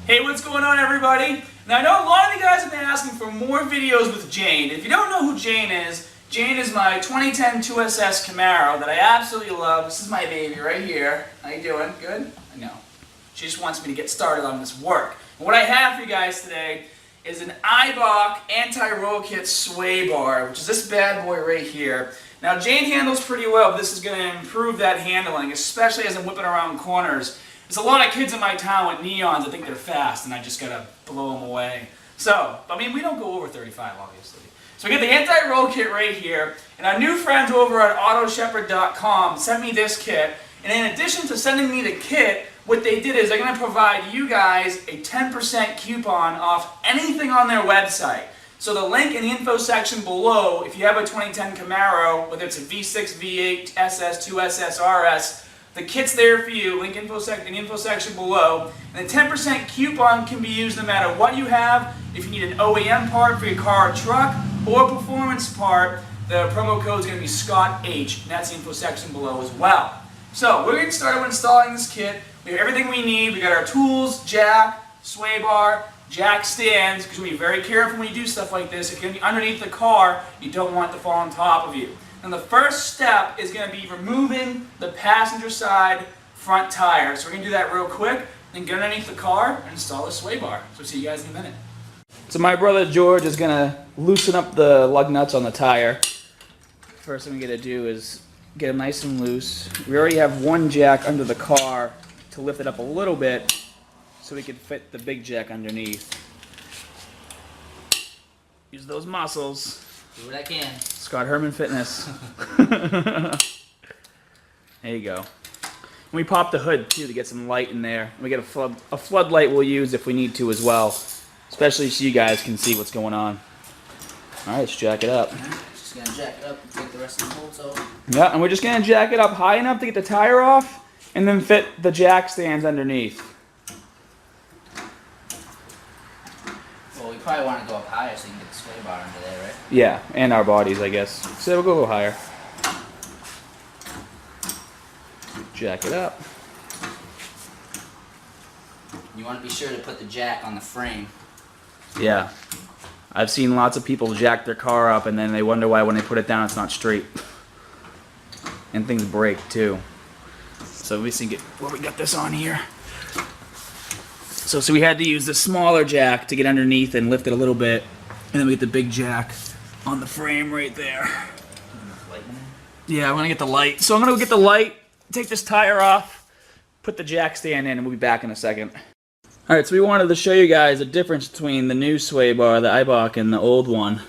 Hey, what's going on, everybody? Now, I know a lot of you guys have been asking for more videos with Jane. If you don't know who Jane is my 2010 2SS Camaro that I absolutely love. This is my baby right here. How you doing? Good? I know. She just wants me to get started on this work. And what I have for you guys today is an Eibach anti-roll kit sway bar, which is this bad boy right here. Now, Jane handles pretty well, but this is going to improve that handling, especially as I'm whipping around corners. There's a lot of kids in my town with neons that think they're fast, and I just gotta blow them away. So, I mean, we don't go over 35, obviously. So we get the anti-roll kit right here, and our new friends over at AutoShepherd.com sent me this kit, and in addition to sending me the kit, what they did is they're gonna provide you guys a 10% coupon off anything on their website. So the link in the info section below, if you have a 2010 Camaro, whether it's a V6, V8, SS, 2SS, RS, the kit's there for you, link in the info section below. And the 10% coupon can be used no matter what you have. If you need an OEM part for your car or truck, or a performance part, the promo code is going to be Scott H, and that's the info section below as well. So we're going to get started with installing this kit. We have everything we need. We got our tools, jack, sway bar, jack stands, because you want to be very careful when you do stuff like this. If you're going to be underneath the car, you don't want it to fall on top of you. And the first step is going to be removing the passenger side front tire. So we're going to do that real quick, then get underneath the car and install the sway bar. So we'll see you guys in a minute. So my brother George is going to loosen up the lug nuts on the tire. First thing we're going to do is get them nice and loose. We already have one jack under the car to lift it up a little bit so we can fit the big jack underneath. Use those muscles. Do what I can. Scott Herman Fitness. There you go. And we pop the hood too to get some light in there. We get a floodlight we'll use if we need to as well, especially so you guys can see what's going on. All right, let's jack it up. Just gonna jack it up and take the rest of the bolts out. Yeah, and we're just gonna jack it up high enough to get the tire off, and then fit the jack stands underneath. Well, we probably want to go up higher so you can get the sway bar under there, right? Yeah, and our bodies, I guess. So we'll go higher. Jack it up. You want to be sure to put the jack on the frame. Yeah. I've seen lots of people jack their car up and then they wonder why when they put it down it's not straight. And things break too. So we see we got this on here. So we had to use the smaller jack to get underneath and lift it a little bit. And then we get the big jack on the frame right there. Yeah, I'm gonna get the light. So I'm gonna go get the light, take this tire off, put the jack stand in, and we'll be back in a second. Alright, so we wanted to show you guys the difference between the new sway bar, the Eibach, and the old one.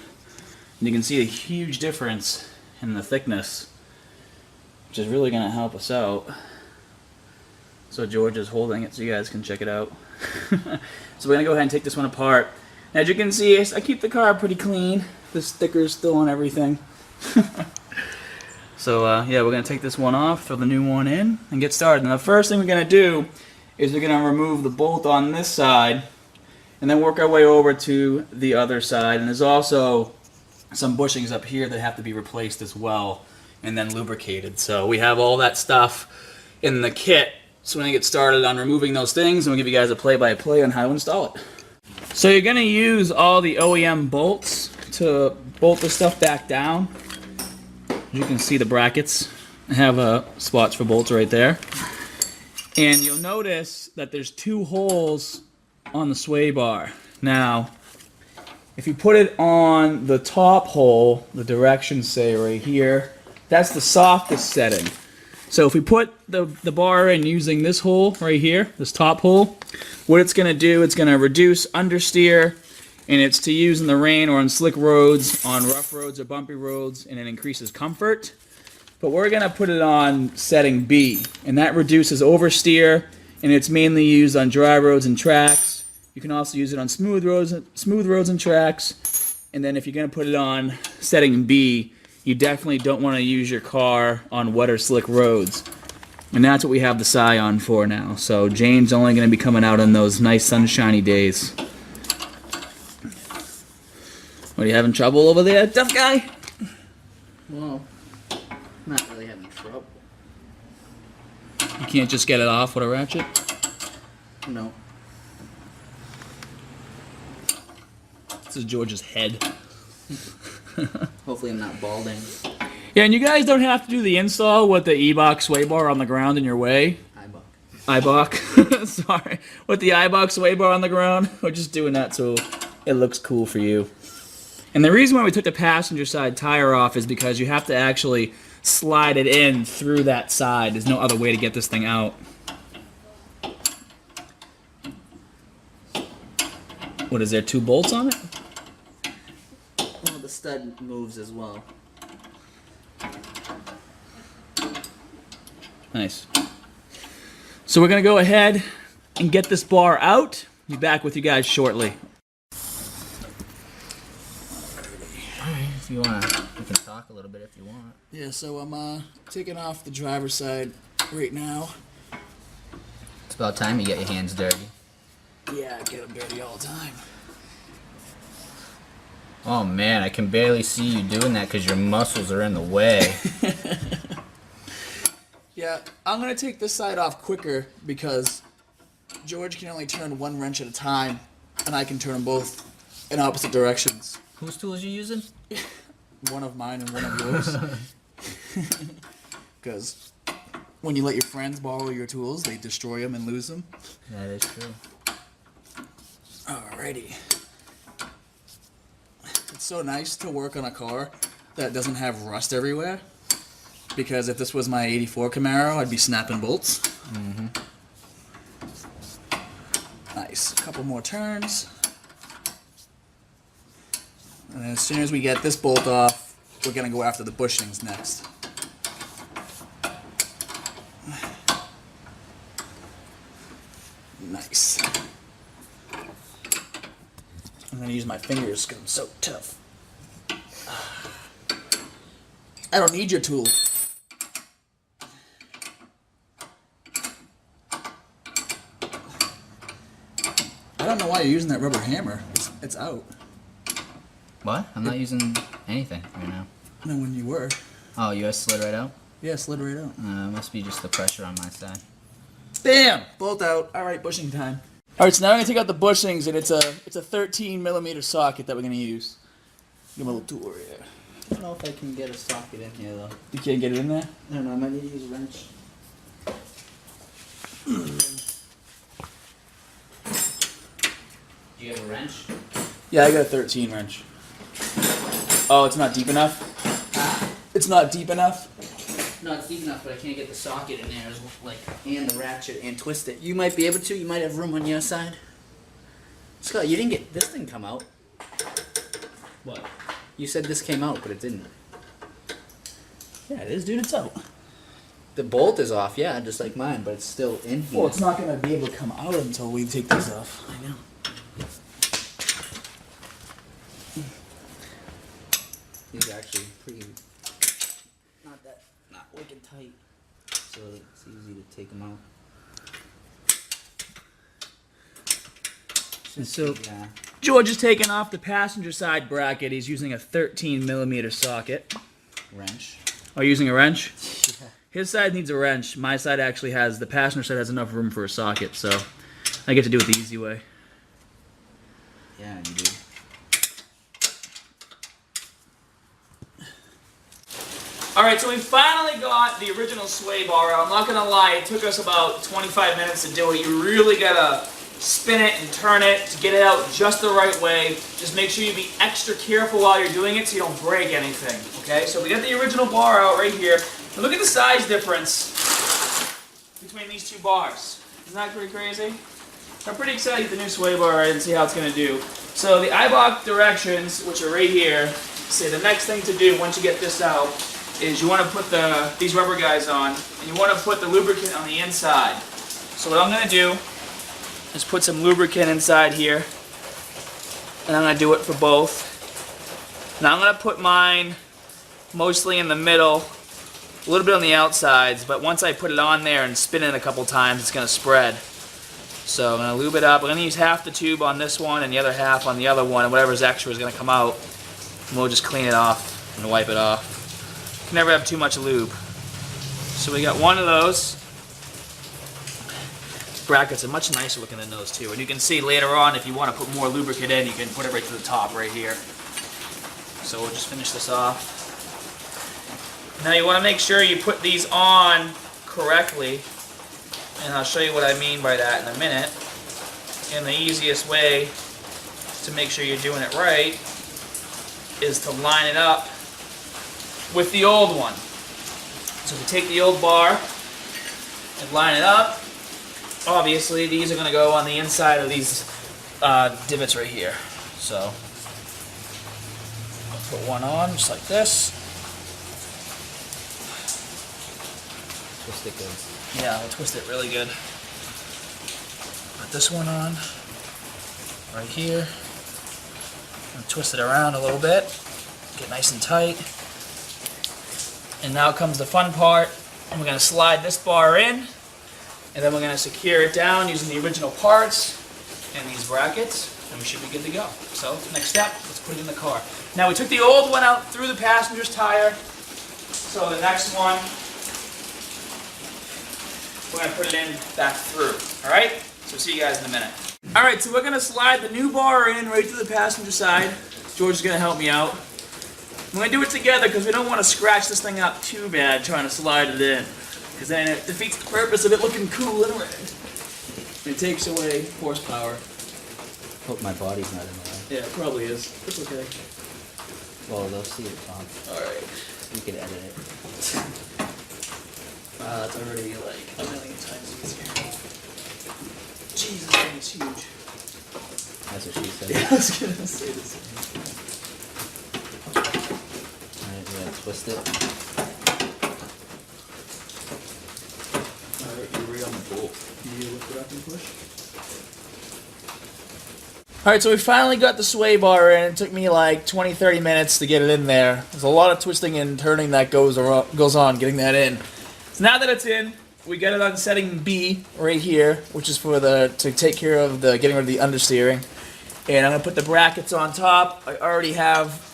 And you can see a huge difference in the thickness, which is really gonna help us out. So George is holding it so you guys can check it out. So we're gonna go ahead and take this one apart. As you can see, I keep the car pretty clean. The sticker's still on everything. So yeah, we're going to take this one off, throw the new one in, and get started. And the first thing we're going to do is we're going to remove the bolt on this side, and then work our way over to the other side. And there's also some bushings up here that have to be replaced as well, and then lubricated. So we have all that stuff in the kit. So we're going to get started on removing those things, and we'll give you guys a play-by-play on how to install it. So you're going to use all the OEM bolts to bolt the stuff back down. As you can see, the brackets have spots for bolts right there. And you'll notice that there's two holes on the sway bar. Now, if you put it on the top hole, the directions say right here, that's the softest setting. So if we put the bar in using this hole right here, this top hole, what it's going to do, it's going to reduce understeer, and it's to use in the rain or on slick roads, on rough roads or bumpy roads, and it increases comfort. But we're going to put it on setting B, and that reduces oversteer, and it's mainly used on dry roads and tracks. You can also use it on smooth roads and tracks. And then if you're going to put it on setting B, you definitely don't want to use your car on wet or slick roads. And that's what we have the Scion for now. So Jane's only going to be coming out on those nice sunshiny days. What, are you having trouble over there, tough guy? Well, not really having trouble. You can't just get it off with a ratchet? No. This is George's head. Hopefully I'm not balding. Yeah, and you guys don't have to do the install with the Eibach sway bar on the ground in your way. Eibach. Sorry. With the Eibach sway bar on the ground. We're just doing that so it looks cool for you. And the reason why we took the passenger side tire off is because you have to actually slide it in through that side. There's no other way to get this thing out. What, is there 2 bolts on it? Well, the stud moves as well. Nice. So we're going to go ahead and get this bar out. Be back with you guys shortly. If you want to, we can talk a little bit if you want. Yeah, so I'm taking off the driver's side right now. It's about time you get your hands dirty. Yeah, I get them dirty all the time. Oh man, I can barely see you doing that because your muscles are in the way. Yeah, I'm going to take this side off quicker because George can only turn 1 wrench at a time, and I can turn them both in opposite directions. Whose tools are you using? One of mine and one of yours. Because when you let your friends borrow your tools, they destroy them and lose them. That is true. Alrighty. It's so nice to work on a car that doesn't have rust everywhere. Because if this was my 84 Camaro, I'd be snapping bolts. Mm-hmm. Nice. A couple more turns. And as soon as we get this bolt off, we're going to go after the bushings next. Nice. I'm going to use my fingers because I'm so tough. I don't need your tool. I don't know why you're using that rubber hammer. It's out. What? I'm not using anything right now. No, when you were. Oh, yours slid right out? Yeah, slid right out. Must be just the pressure on my side. Bam! Bolt out. All right, bushing time. All right, so now we're gonna take out the bushings, and it's a 13mm socket that we're gonna use. Give me a little tour here. I don't know if I can get a socket in here though. You can't get it in there? I don't know. I might need to use a wrench. Do you have a wrench? Yeah, I got a 13 wrench. Oh, it's not deep enough? It's not deep enough? No, it's deep enough, but I can't get the socket in there, and the ratchet, and twist it. You might be able to. You might have room on your side. Scott, you didn't get this thing come out. What? You said this came out, but it didn't. Yeah, it is, dude. It's out. The bolt is off, yeah, just like mine, but it's still in here. Well, it's not gonna be able to come out until we take these off. I know. These are actually pretty, not wicked tight, so it's easy to take them out. And so Yeah. George is taking off the passenger side bracket. He's using a 13mm socket. Wrench. Oh, using a wrench? Yeah. His side needs a wrench. My side actually has, the passenger side has enough room for a socket, so I get to do it the easy way. Yeah, you do. Alright, so we finally got the original sway bar out. I'm not gonna lie, it took us about 25 minutes to do it. You really gotta spin it and turn it to get it out just the right way. Just make sure you be extra careful while you're doing it so you don't break anything. Okay, so we got the original bar out right here. And look at the size difference between these two bars. Isn't that pretty crazy? I'm pretty excited to get the new sway bar and see how it's gonna do. So the Eibach directions, which are right here, say the next thing to do once you get this out is you want to put these rubber guys on, and you want to put the lubricant on the inside. So what I'm going to do is put some lubricant inside here, and I'm going to do it for both. Now I'm going to put mine mostly in the middle, a little bit on the outsides, but once I put it on there and spin it a couple times, it's going to spread. So I'm going to lube it up. I'm going to use half the tube on this one and the other half on the other one, and whatever's extra is going to come out, and we'll just clean it off and wipe it off. Never have too much lube. So we got one of those. brackets are much nicer looking than those two. And you can see later on, if you want to put more lubricant in, you can put it right to the top right here. So we'll just finish this off. Now you want to make sure you put these on correctly, and I'll show you what I mean by that in a minute. And the easiest way to make sure you're doing it right is to line it up with the old one. So if you take the old bar and line it up, obviously these are going to go on the inside of these divots right here. So I'll put one on just like this. Twist it good. Yeah, I'll twist it really good. Put this one on right here. And twist it around a little bit. Get nice and tight. And now comes the fun part. And we're going to slide this bar in, and then we're going to secure it down using the original parts and these brackets, and we should be good to go. So next step, let's put it in the car. Now we took the old one out through the passenger's tire, so the next one, we're going to put it in back through. Alright? So see you guys in a minute. Alright, so we're going to slide the new bar in right to the passenger side. George is going to help me out. We're going to do it together because we don't want to scratch this thing up too bad trying to slide it in. Because then it defeats the purpose of it looking cool and red. It takes away horsepower. Hope my body's not in the way. Yeah, it probably is. It's okay. Well, they'll see it, Tom. Alright. You can edit it. Wow, that's already like a million times easier. Jesus, that thing is huge. That's what she said. Yeah, I was going to say the same. Alright, we gotta twist it. Alright, you're right on the bolt. Can you lift it up and push? Alright, so we finally got the sway bar in. It took me like 20-30 minutes to get it in there. There's a lot of twisting and turning that goes on getting that in. So now that it's in, we got it on setting B right here, which is for to take care of the getting rid of the understeering. And I'm going to put the brackets on top. I already have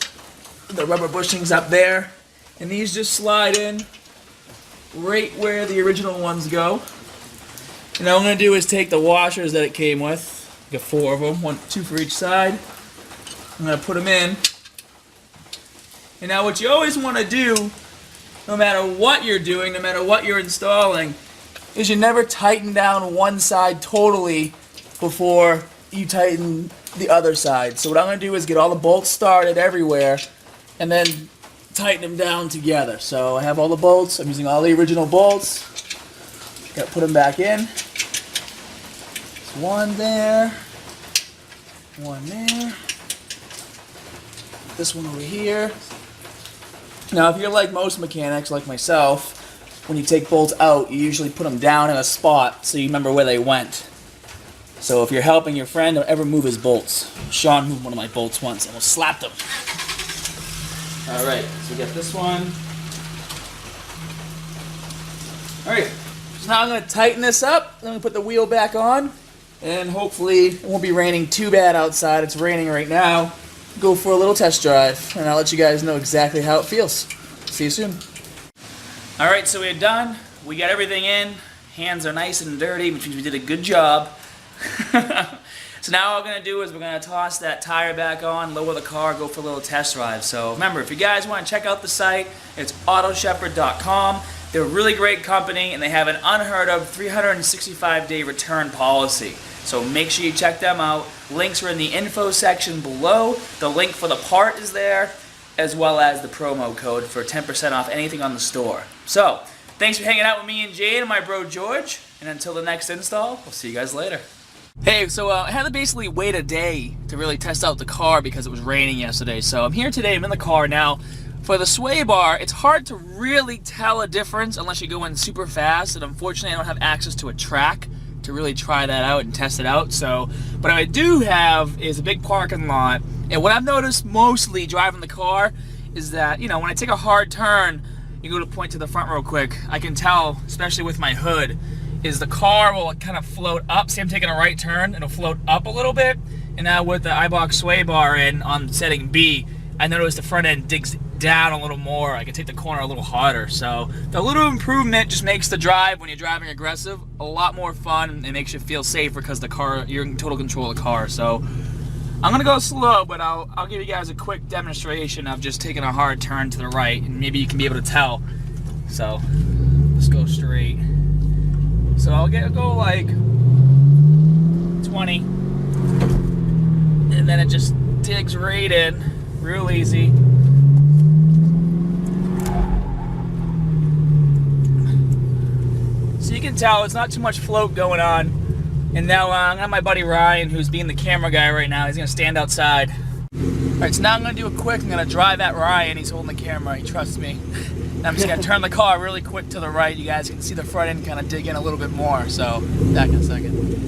the rubber bushings up there. And these just slide in right where the original ones go. And all I'm going to do is take the washers that it came with. I got 4 of them, 2 for each side. I'm going to put them in. And now what you always want to do, no matter what you're doing, no matter what you're installing, is you never tighten down one side totally before you tighten the other side. So what I'm going to do is get all the bolts started everywhere and then tighten them down together. So I have all the bolts. I'm using all the original bolts. Got to put them back in. There's one there. One there. This one over here. Now if you're like most mechanics, like myself, when you take bolts out, you usually put them down in a spot so you remember where they went. So if you're helping your friend, don't ever move his bolts. Sean moved one of my bolts once and almost slapped him. Alright, so we got this one. Alright, so now I'm going to tighten this up. Then we put the wheel back on. And hopefully it won't be raining too bad outside. It's raining right now. Go for a little test drive. And I'll let you guys know exactly how it feels. See you soon. Alright, so we're done. We got everything in. Hands are nice and dirty, which means we did a good job. So now what we're going to do is we're going to toss that tire back on, lower the car, go for a little test drive. So remember, if you guys want to check out the site, it's autoshepherd.com. They're a really great company, and they have an unheard of 365-day return policy. So make sure you check them out. Links are in the info section below. The link for the part is there, as well as the promo code for 10% off anything on the store. So, thanks for hanging out with me and Jane and my bro George. And until the next install, we'll see you guys later. Hey, so I had to basically wait a day to really test out the car because it was raining yesterday. So I'm here today, I'm in the car now. For the sway bar, it's hard to really tell a difference unless you go in super fast. And unfortunately, I don't have access to a track to really try that out and test it out. So, but what I do have is a big parking lot. And what I've noticed mostly driving the car is that, you know, when I take a hard turn, you go to point to the front real quick, I can tell, especially with my hood, is the car will kind of float up. See, I'm taking a right turn, it'll float up a little bit. And now with the Eibach sway bar in on setting B, I noticed the front end down a little more. I can take the corner a little harder. So the little improvement just makes the drive when you're driving aggressive a lot more fun. It makes you feel safer because you're in total control of the car. So I'm gonna go slow, but I'll give you guys a quick demonstration of just taking a hard turn to the right, and maybe you can be able to tell. So let's go straight. So I'll go like 20, and then it just digs right in, real easy. So you can tell it's not too much float going on. And now I got my buddy Ryan, who's being the camera guy right now. He's gonna stand outside. All right, so now I'm gonna do it quick. I'm gonna drive at Ryan. He's holding the camera. He trusts me. And I'm just gonna turn the car really quick to the right. You guys can see the front end kind of dig in a little bit more. So back in a second.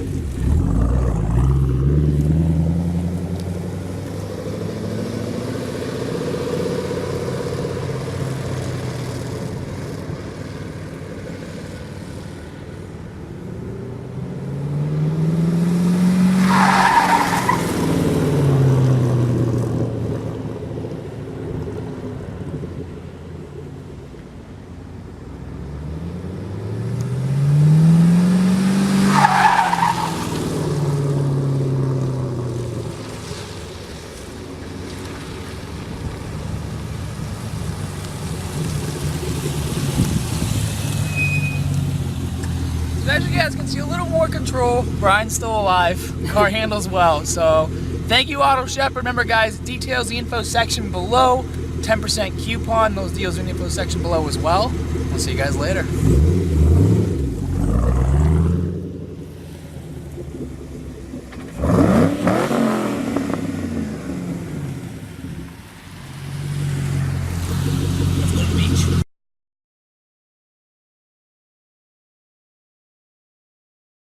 As you guys can see, a little more control. Brian's still alive. Car handles well. So thank you, Auto Shepherd. Remember, guys, details in the info section below. 10% coupon. Those deals are in the info section below as well. We'll see you guys later.